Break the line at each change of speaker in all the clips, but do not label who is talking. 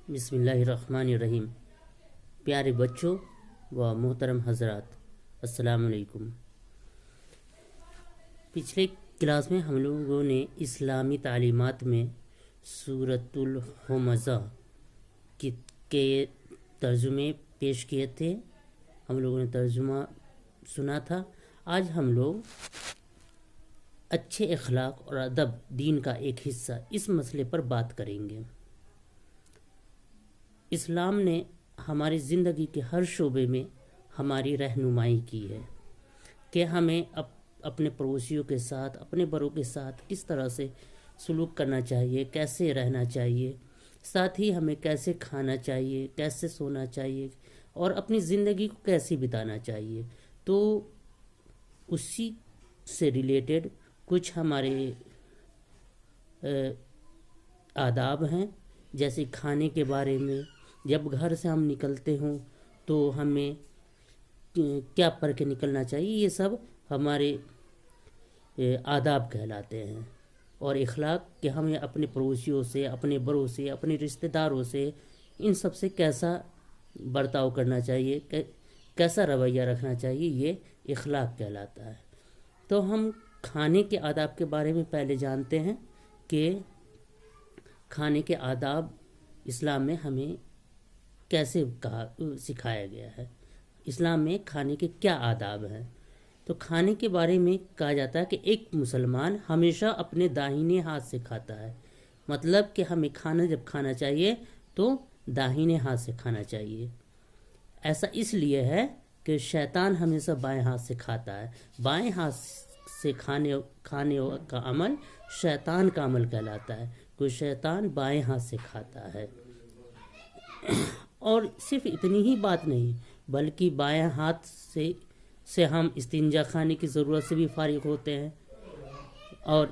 بسم اللہ الرحمن الرحیم۔ پیارے بچوں و محترم حضرات، السلام علیکم۔ پچھلے کلاس میں ہم لوگوں نے اسلامی تعلیمات میں سورۃ الہمزہ کے ترجمے پیش کیے تھے، ہم لوگوں نے ترجمہ سنا تھا۔ آج ہم لوگ اچھے اخلاق اور ادب دین کا ایک حصہ اس مسئلے پر بات کریں گے۔ اسلام نے ہماری زندگی کے ہر شعبے میں ہماری رہنمائی کی ہے کہ ہمیں اپنے پڑوسیوں کے ساتھ، اپنے بڑوں کے ساتھ کس طرح سے سلوک کرنا چاہیے، کیسے رہنا چاہیے، ساتھ ہی ہمیں کیسے کھانا چاہیے، کیسے سونا چاہیے اور اپنی زندگی کو کیسے بتانا چاہیے۔ تو اسی سے ریلیٹڈ کچھ ہمارے آداب ہیں، جیسے کھانے کے بارے میں، جب گھر سے ہم نکلتے ہوں تو ہمیں کیا پڑھ کے نکلنا چاہیے، یہ سب ہمارے آداب کہلاتے ہیں۔ اور اخلاق کہ ہمیں اپنے پڑوسیوں سے، اپنے بڑوں سے، اپنے رشتہ داروں سے، ان سب سے کیسا برتاؤ کرنا چاہیے، کیسا رویہ رکھنا چاہیے، یہ اخلاق کہلاتا ہے۔ تو ہم کھانے کے آداب کے بارے میں پہلے جانتے ہیں کہ کھانے کے آداب اسلام میں ہمیں کیسے سکھایا گیا ہے، اسلام میں کھانے کے کیا آداب ہیں۔ تو کھانے کے بارے میں کہا جاتا ہے کہ ایک مسلمان ہمیشہ اپنے داہنے ہاتھ سے کھاتا ہے، مطلب کہ ہمیں کھانا جب کھانا چاہیے تو داہنے ہاتھ سے کھانا چاہیے۔ ایسا اس لیے ہے کہ شیطان ہمیشہ بائیں ہاتھ سے کھاتا ہے، بائیں ہاتھ سے کھانے کا عمل شیطان کا عمل کہلاتا ہے، کوئی شیطان بائیں ہاتھ سے کھاتا ہے۔ اور صرف اتنی ہی بات نہیں، بلکہ بائیں ہاتھ سے ہم استنجا خانے کی ضرورت سے بھی فارغ ہوتے ہیں، اور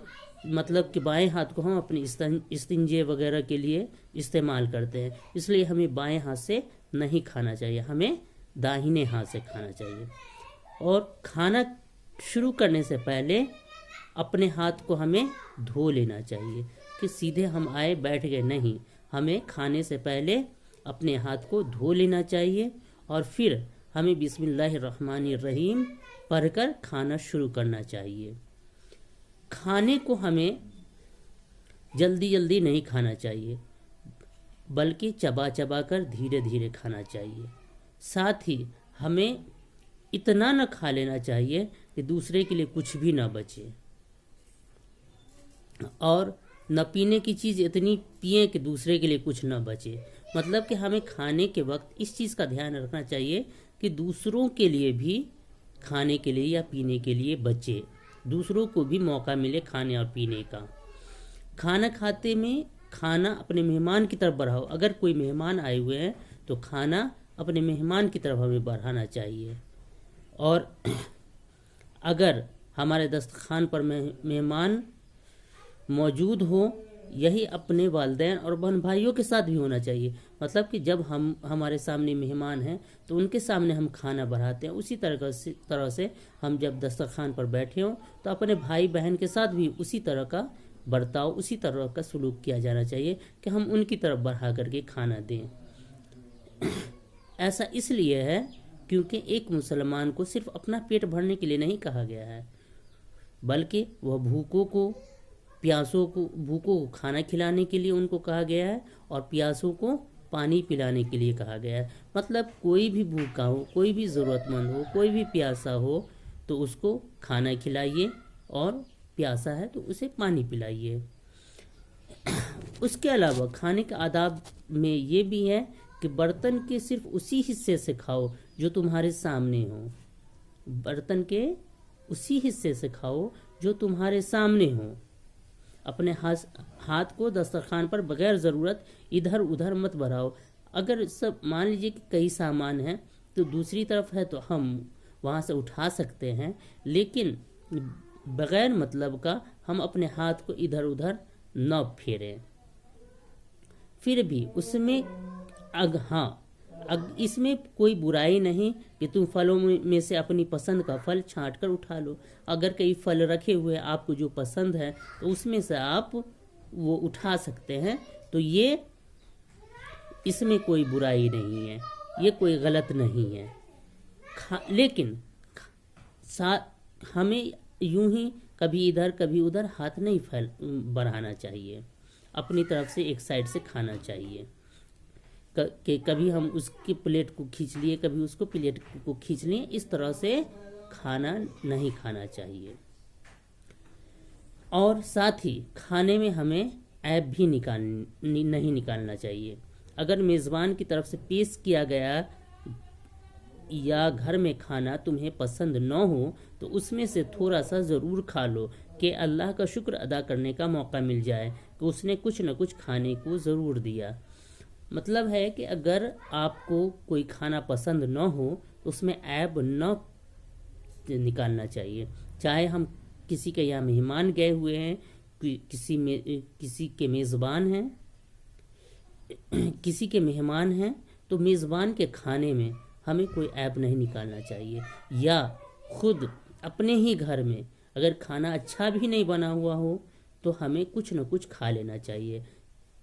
مطلب کہ بائیں ہاتھ کو ہم اپنے استنجے وغیرہ کے لیے استعمال کرتے ہیں، اس لیے ہمیں بائیں ہاتھ سے نہیں کھانا چاہیے، ہمیں داہنے ہاتھ سے کھانا چاہیے۔ اور کھانا شروع کرنے سے پہلے اپنے ہاتھ کو ہمیں دھو لینا چاہیے، کہ سیدھے ہم آئے بیٹھ گئے نہیں، ہمیں کھانے سے پہلے اپنے ہاتھ کو دھو لینا چاہیے، اور پھر ہمیں بسم اللہ الرحمن الرحیم پڑھ کر کھانا شروع کرنا چاہیے۔ کھانے کو ہمیں جلدی نہیں کھانا چاہیے، بلکہ چبا چبا کر دھیرے دھیرے کھانا چاہیے۔ ساتھ ہی ہمیں اتنا نہ کھا لینا چاہیے کہ دوسرے کے لیے کچھ بھی نہ بچے، اور نہ پینے کی چیز اتنی پئیں کہ دوسرے کے لیے کچھ نہ بچے۔ مطلب کہ ہمیں کھانے کے وقت اس چیز کا دھیان رکھنا چاہیے کہ دوسروں کے لیے بھی کھانے کے لیے یا پینے کے لیے بچے، دوسروں کو بھی موقع ملے کھانے اور پینے کا۔ کھانا کھاتے میں کھانا اپنے مہمان کی طرف بڑھاؤ، اگر کوئی مہمان آئے ہوئے ہیں تو کھانا اپنے مہمان کی طرف ہمیں بڑھانا چاہیے۔ اور اگر ہمارے دسترخوان پر مہمان موجود ہو، یہی اپنے والدین اور بہن بھائیوں کے ساتھ بھی ہونا چاہیے، مطلب کہ جب ہمارے سامنے مہمان ہیں تو ان کے سامنے ہم کھانا بڑھاتے ہیں، اسی طرح سے ہم جب دسترخوان پر بیٹھے ہوں تو اپنے بھائی بہن کے ساتھ بھی اسی طرح کا برتاؤ، اسی طرح کا سلوک کیا جانا چاہیے کہ ہم ان کی طرف بڑھا کر کے کھانا دیں۔ ایسا اس لیے ہے کیونکہ ایک مسلمان کو صرف اپنا پیٹ بھرنے کے لیے نہیں کہا گیا ہے، بلکہ وہ بھوکوں کو کھانا کھلانے کے لیے ان کو کہا گیا ہے، اور پیاسوں کو پانی پلانے کے لیے کہا گیا ہے۔ مطلب کوئی بھی بھوکا ہو، کوئی بھی ضرورت مند ہو، کوئی بھی پیاسا ہو تو اس کو کھانا کھلائیے، اور پیاسا ہے تو اسے پانی پلائیے۔ اس کے علاوہ کھانے کے آداب میں یہ بھی ہے کہ برتن کے صرف اسی حصے سے کھاؤ جو تمہارے سامنے ہو، برتن کے اسی حصے سے کھاؤ جو تمہارے سامنے ہو۔ اپنے ہاتھ کو دسترخوان پر بغیر ضرورت ادھر ادھر مت بڑھاؤ۔ اگر مان لیجئے کہ کئی سامان ہیں تو دوسری طرف ہے تو ہم وہاں سے اٹھا سکتے ہیں، لیکن بغیر مطلب کا ہم اپنے ہاتھ کو ادھر ادھر نہ پھیریں۔ پھر بھی اس میں کوئی برائی نہیں کہ تم پھلوں میں سے اپنی پسند کا پھل چھانٹ کر اٹھا لو۔ اگر کئی پھل رکھے ہوئے آپ کو جو پسند ہے تو اس میں سے آپ وہ اٹھا سکتے ہیں، تو یہ اس میں کوئی برائی نہیں ہے، یہ کوئی غلط نہیں ہے، لیکن ہمیں یوں ہی کبھی ادھر کبھی ادھر ہاتھ نہیں بڑھانا چاہیے، اپنی طرف سے ایک سائڈ سے کھانا چاہیے، کہ کبھی ہم اس کی پلیٹ کو کھینچ لیے، کبھی اس کو پلیٹ کو کھینچ لیے، اس طرح سے کھانا نہیں کھانا چاہیے۔ اور ساتھ ہی کھانے میں ہمیں عیب بھی نہیں نکالنا چاہیے۔ اگر میزبان کی طرف سے پیش کیا گیا یا گھر میں کھانا تمہیں پسند نہ ہو تو اس میں سے تھوڑا سا ضرور کھا لو، کہ اللہ کا شکر ادا کرنے کا موقع مل جائے کہ اس نے کچھ نہ کچھ کھانے کو ضرور دیا۔ مطلب ہے کہ اگر آپ کو کوئی کھانا پسند نہ ہو تو اس میں عیب نہ نکالنا چاہیے، چاہے ہم کسی کے یہاں مہمان گئے ہوئے ہیں، کسی کے میزبان ہیں، کسی کے مہمان ہیں، تو میزبان کے کھانے میں ہمیں کوئی عیب نہیں نکالنا چاہیے، یا خود اپنے ہی گھر میں اگر کھانا اچھا بھی نہیں بنا ہوا ہو تو ہمیں کچھ نہ کچھ کھا لینا چاہیے،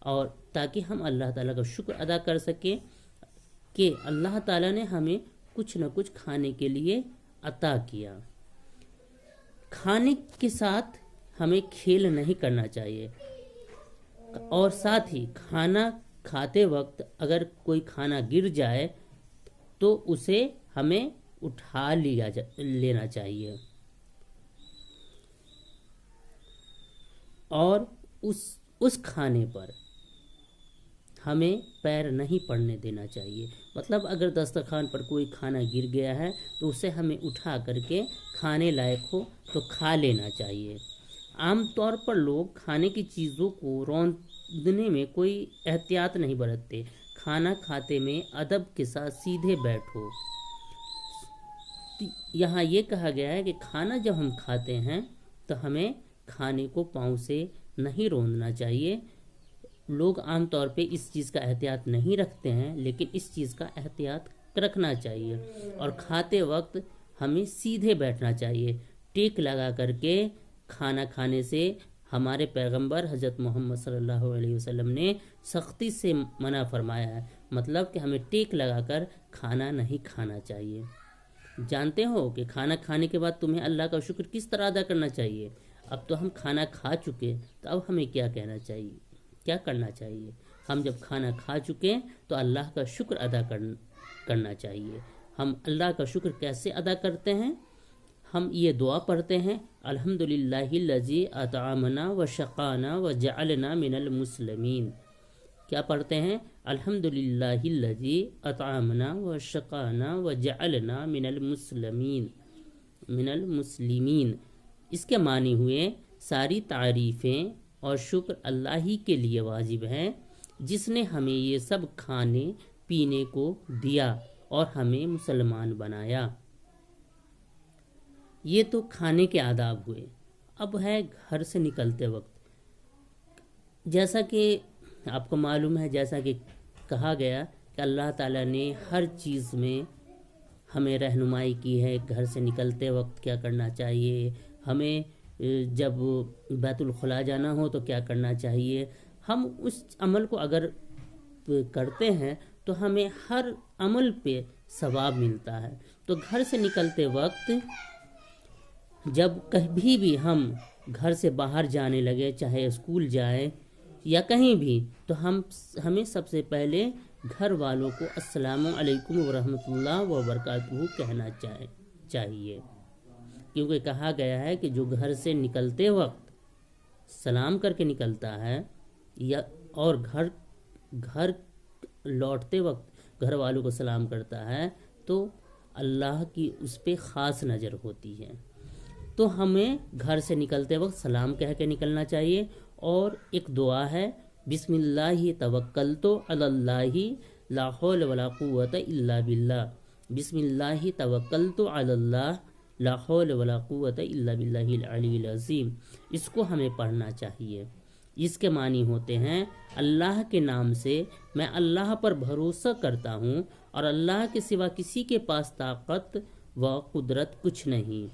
اور تاکہ ہم اللہ تعالیٰ کا شکر ادا کر سکیں کہ اللہ تعالیٰ نے ہمیں کچھ نہ کچھ کھانے کے لیے عطا کیا۔ کھانے کے ساتھ ہمیں کھیل نہیں کرنا چاہیے، اور ساتھ ہی کھانا کھاتے وقت اگر کوئی کھانا گر جائے تو اسے ہمیں اٹھا لینا چاہیے، اور اس کھانے پر ہمیں پیر نہیں پڑنے دینا چاہیے۔ مطلب اگر دسترخوان پر کوئی کھانا گر گیا ہے تو اسے ہمیں اٹھا کر کے کھانے لائق ہو تو کھا لینا چاہیے۔ عام طور پر لوگ کھانے کی چیزوں کو روندنے میں کوئی احتیاط نہیں برتتے۔ کھانا کھاتے میں ادب کے ساتھ سیدھے بیٹھو۔ یہاں یہ کہا گیا ہے کہ کھانا جب ہم کھاتے ہیں تو ہمیں کھانے کو پاؤں سے نہیں روندنا چاہیے۔ لوگ عام طور پہ اس چیز کا احتیاط نہیں رکھتے ہیں، لیکن اس چیز کا احتیاط رکھنا چاہیے، اور کھاتے وقت ہمیں سیدھے بیٹھنا چاہیے۔ ٹیک لگا کر کے کھانا کھانے سے ہمارے پیغمبر حضرت محمد صلی اللہ علیہ وسلم نے سختی سے منع فرمایا ہے، مطلب کہ ہمیں ٹیک لگا کر کھانا نہیں کھانا چاہیے۔ جانتے ہو کہ کھانا کھانے کے بعد تمہیں اللہ کا شکر کس طرح ادا کرنا چاہیے؟ اب تو ہم کھانا کھا چکے تو اب ہمیں کیا کرنا چاہیے؟ ہم جب کھانا کھا چکے تو اللہ کا شکر ادا کرنا چاہیے۔ ہم اللہ کا شکر کیسے ادا کرتے ہیں؟ ہم یہ دعا پڑھتے ہیں، الحمدللہ الذی اطعمنا وسقانا وجعلنا من المسلمین۔ کیا پڑھتے ہیں؟ الحمدللہ الذی اطعمنا وسقانا وجعلنا من المسلمین۔ اس کے معنی ہوئے ساری تعریفیں اور شکر اللہ ہی کے لیے واجب ہیں، جس نے ہمیں یہ سب کھانے پینے کو دیا اور ہمیں مسلمان بنایا۔ یہ تو کھانے کے آداب ہوئے۔ اب ہے گھر سے نکلتے وقت، جیسا کہ آپ کو معلوم ہے، جیسا کہ کہا گیا کہ اللہ تعالیٰ نے ہر چیز میں ہمیں رہنمائی کی ہے، گھر سے نکلتے وقت کیا کرنا چاہیے، ہمیں جب بیت الخلاء جانا ہو تو کیا کرنا چاہیے۔ ہم اس عمل کو اگر کرتے ہیں تو ہمیں ہر عمل پہ ثواب ملتا ہے۔ تو گھر سے نکلتے وقت جب کبھی بھی ہم گھر سے باہر جانے لگے، چاہے اسکول جائیں یا کہیں بھی، تو ہمیں سب سے پہلے گھر والوں کو السلام علیکم ورحمۃ اللہ وبرکاتہ کہنا چاہیے، کیونکہ کہا گیا ہے کہ جو گھر سے نکلتے وقت سلام کر کے نکلتا ہے اور گھر لوٹتے وقت گھر والوں کو سلام کرتا ہے تو اللہ کی اس پہ خاص نظر ہوتی ہے۔ تو ہمیں گھر سے نکلتے وقت سلام کہہ کے نکلنا چاہیے، اور ایک دعا ہے، بسم اللہ توکلت علی اللہ لا حول ولا قوت الا باللہ، بسم اللہ توکلت علی اللہ لا حول ولا قوت الا باللہ العلی العظیم۔ اس کو ہمیں پڑھنا چاہیے۔ اس کے معنی ہوتے ہیں، اللہ کے نام سے میں اللہ پر بھروسہ کرتا ہوں اور اللہ کے سوا کسی کے پاس طاقت و قدرت کچھ نہیں۔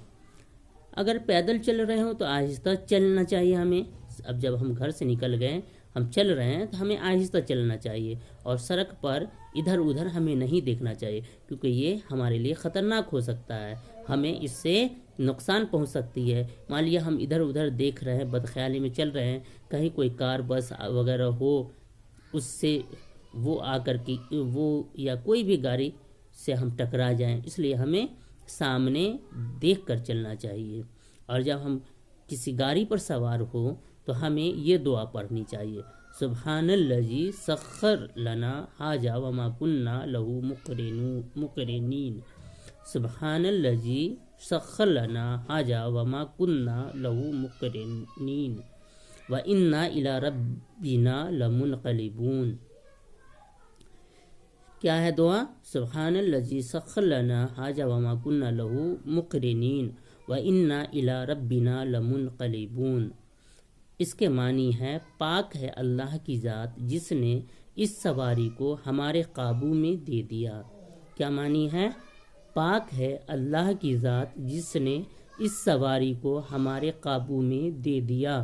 اگر پیدل چل رہے ہوں تو آہستہ چلنا چاہیے ہمیں۔ اب جب ہم گھر سے نکل گئے، ہم چل رہے ہیں تو ہمیں آہستہ چلنا چاہیے، اور سڑک پر ادھر ادھر ہمیں نہیں دیکھنا چاہیے، کیونکہ یہ ہمارے لیے خطرناک ہو سکتا ہے، ہمیں اس سے نقصان پہنچ سکتی ہے۔ مان لیا ہم ادھر ادھر دیکھ رہے ہیں، بدخیالی میں چل رہے ہیں، کہیں کوئی کار بس وغیرہ ہو، اس سے وہ آ کر کے وہ یا کوئی بھی گاڑی سے ہم ٹکرا جائیں، اس لیے ہمیں سامنے دیکھ کر چلنا چاہیے۔ اور جب ہم کسی گاڑی پر سوار ہو تو ہمیں یہ دعا پڑھنی چاہیے: سبحان الذی سخر لنا ھذا وما کنا لہ مقرنین، سبحان الذی سخر لنا ھذا وما کنا لہ مقرنین وَإِنَّا إِلَىٰ رَبِّنَا لَمُنْقَلِبُونَ۔ کیا ہے دعا؟ سبحان الذی سخر لنا ھذا وما کنا لہ مقرنین وَإِنَّا إِلَىٰ رَبِّنَا لَمُنْقَلِبُونَ۔ اس کے معنی ہے پاک ہے اللہ کی ذات جس نے اس سواری کو ہمارے قابو میں دے دیا۔ کیا معنی ہے؟ پاک ہے اللہ کی ذات جس نے اس سواری کو ہمارے قابو میں دے دیا۔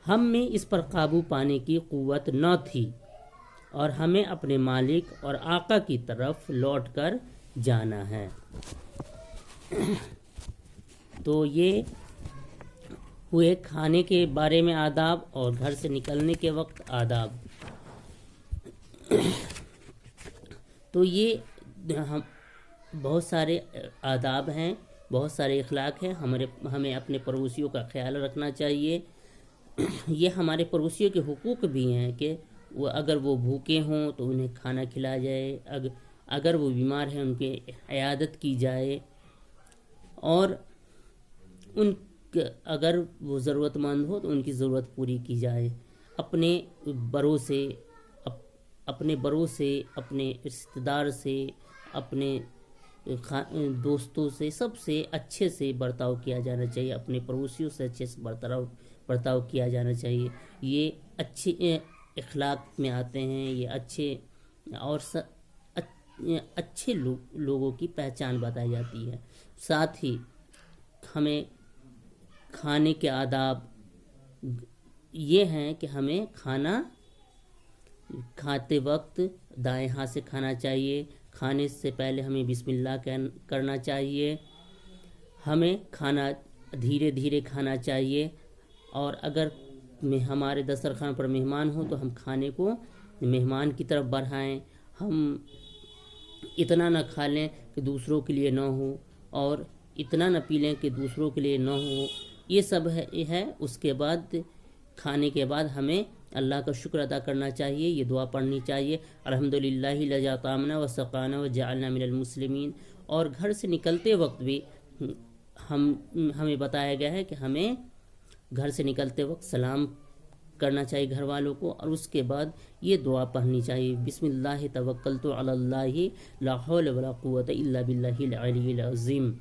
ہم میں اس پر قابو پانے کی قوت نہ تھی، اور ہمیں اپنے مالک اور آقا کی طرف لوٹ کر جانا ہے۔ تو یہ ہوئے کھانے کے بارے میں آداب اور گھر سے نکلنے کے وقت آداب۔ تو یہ بہت سارے آداب ہیں، بہت سارے اخلاق ہیں، ہمیں اپنے پڑوسیوں کا خیال رکھنا چاہیے۔ یہ ہمارے پڑوسیوں کے حقوق بھی ہیں کہ اگر وہ بھوکے ہوں تو انہیں کھانا کھلایا جائے، اگر وہ بیمار ہیں ان کی عیادت کی جائے، اور اگر وہ ضرورت مند ہو تو ان کی ضرورت پوری کی جائے۔ اپنے بڑوں سے، اپنے رشتہ دار سے، اپنے دوستوں سے، سب سے اچھے سے برتاؤ کیا جانا چاہیے، اپنے پڑوسیوں سے اچھے سے برتاؤ کیا جانا چاہیے۔ یہ اچھے اخلاق میں آتے ہیں، یہ اچھے لوگوں کی پہچان بتائی جاتی ہے۔ ساتھ ہی ہمیں کھانے کے آداب یہ ہیں کہ ہمیں کھانا کھاتے وقت دائیں ہاتھ سے کھانا چاہیے، کھانے سے پہلے ہمیں بسم اللہ کرنا چاہیے، ہمیں کھانا دھیرے دھیرے کھانا چاہیے، اور اگر ہمارے دسترخوان پر مہمان ہو تو ہم کھانے کو مہمان کی طرف بڑھائیں، ہم اتنا نہ کھا لیں کہ دوسروں کے لیے نہ ہو، اور اتنا نہ پی لیں کہ دوسروں کے لیے نہ ہو۔ یہ سب ہے۔ اس کے بعد کھانے کے بعد ہمیں اللہ کا شکر ادا کرنا چاہیے، یہ دعا پڑھنی چاہیے: الحمدللہ الذی اطعمنا وسقانا وجعلنا من المسلمین۔ اور گھر سے نکلتے وقت بھی ہمیں بتایا گیا ہے کہ ہمیں گھر سے نکلتے وقت سلام کرنا چاہیے گھر والوں کو، اور اس کے بعد یہ دعا پڑھنی چاہیے: بسم اللہ توکلت علی اللہ لا حول ولا قوت الا باللہ العلی العظیم۔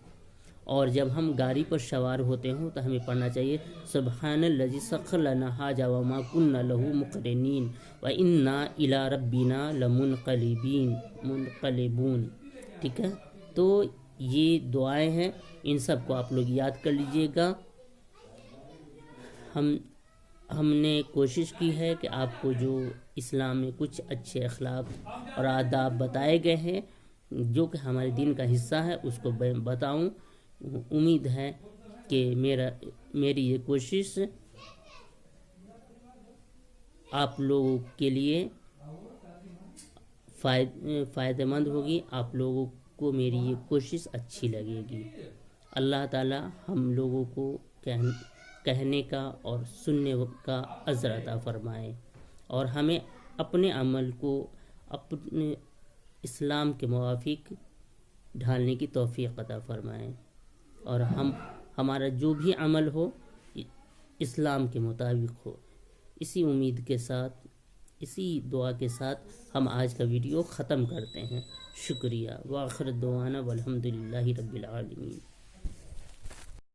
اور جب ہم گاڑی پر سوار ہوتے ہوں تو ہمیں پڑھنا چاہیے: سبحان الذی سخر لنا ھذا وما کنا لہ مقرنین وانا الی ربنا لمنقلبون۔ ٹھیک ہے، تو یہ دعائیں ہیں، ان سب کو آپ لوگ یاد کر لیجئے گا۔ ہم نے کوشش کی ہے کہ آپ کو جو اسلام میں کچھ اچھے اخلاق اور آداب بتائے گئے ہیں جو کہ ہمارے دین کا حصہ ہے اس کو بتاؤں۔ امید ہے کہ میری یہ کوشش آپ لوگوں کے لیے فائدہ مند ہوگی، آپ لوگوں کو میری یہ کوشش اچھی لگے گی۔ اللہ تعالی ہم لوگوں کو کہنے کا اور سننے کا اجر عطا فرمائے، اور ہمیں اپنے عمل کو اپنے اسلام کے موافق ڈھالنے کی توفیق عطا فرمائے، اور ہمارا جو بھی عمل ہو اسلام کے مطابق ہو۔ اسی امید کے ساتھ، اسی دعا کے ساتھ ہم آج کا ویڈیو ختم کرتے ہیں۔ شکریہ، وآخر دعوانا والحمدللہ رب العالمین۔